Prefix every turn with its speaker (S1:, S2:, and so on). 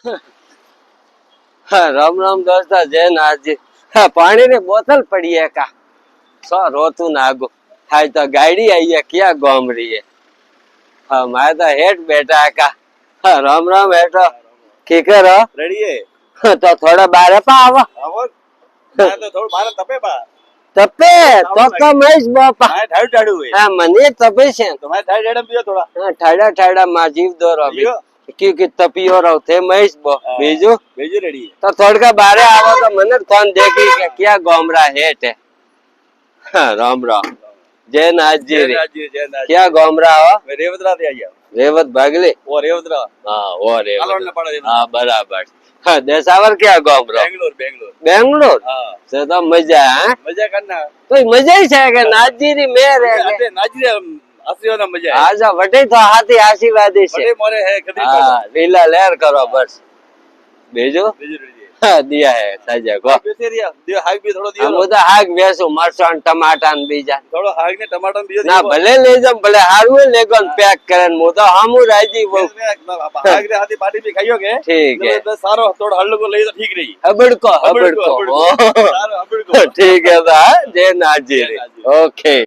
S1: हाँ, राम राम दोस्ता जय नाथ जी। हाँ, पानी ने बोतल पड़ी है का सो रोतू नागो हाय तो गाड़ी आई है क्या घूम रही है। हाँ मैं तो हेठ बैठा है का। हाँ राम राम हेठो की करो
S2: रेडी है
S1: तो थोड़ा बारे पा आवा
S2: आवर मैं तो थोड़ा बार तपे पा
S1: तपे तो कमेश बापा
S2: मैं ठाडू ठाडू है
S1: हाँ मने तपे से
S2: तो मैं ठाडू ठाडू पियो थोड़ा
S1: हाँ ठाड़ा ठाड़ा माँ जीव दो रवि
S2: पियो
S1: क्योंकि तपी हो रहो थे महेश बो बीजू
S2: भेजो रेडी है
S1: तो थोड़ा बारे आवा तो मन कौन देखी के क्या गोमरा हेठ है। हाँ राम राम जय नाथ जी रे
S2: जय नाथ
S1: क्या गोमरा हो
S2: मैं रेवतरा से आया
S1: रेवत भागले
S2: वो रेवतरा
S1: हाँ वो रेवत
S2: कालोड़ ने पड़ा रेवतरा
S1: हाँ बराबर हाँ देसावर क्या गोमरा
S2: बेंगलोर बेंगलोर
S1: बेंगलोर
S2: हाँ
S1: से तो मजा है
S2: मजा करना
S1: तो मजा ही है कि नाथ जी री मेर है
S2: अरे नाजरे असली वाला मजा है
S1: आजा वटे तो हाथी आशीर्वादी से
S2: बड़े मोरे है कदी
S1: हाँ लीला लहर करो बस भेजो
S2: भेजो रेडी है
S1: हाँ दिया है साजा को
S2: पैसे रिया दियो हाग भी थोड़ा दियो
S1: हम तो हाक बेसो मरचां टमाटा न बीजा
S2: थोड़ा हाग ने टमाटर दियो
S1: ना भले ले जम भले हारू ले गन पैक करन मु तो हमू राजी वो
S2: हाग रे हाथी पार्टी भी खाइयोगे
S1: ठीक है
S2: तो सारो थोड़ा हल्लो को ले तो ठीक रही
S1: हबड़ को
S2: सारो हबड़ को
S1: ठीक है दा जय नाथ जी रे ओके।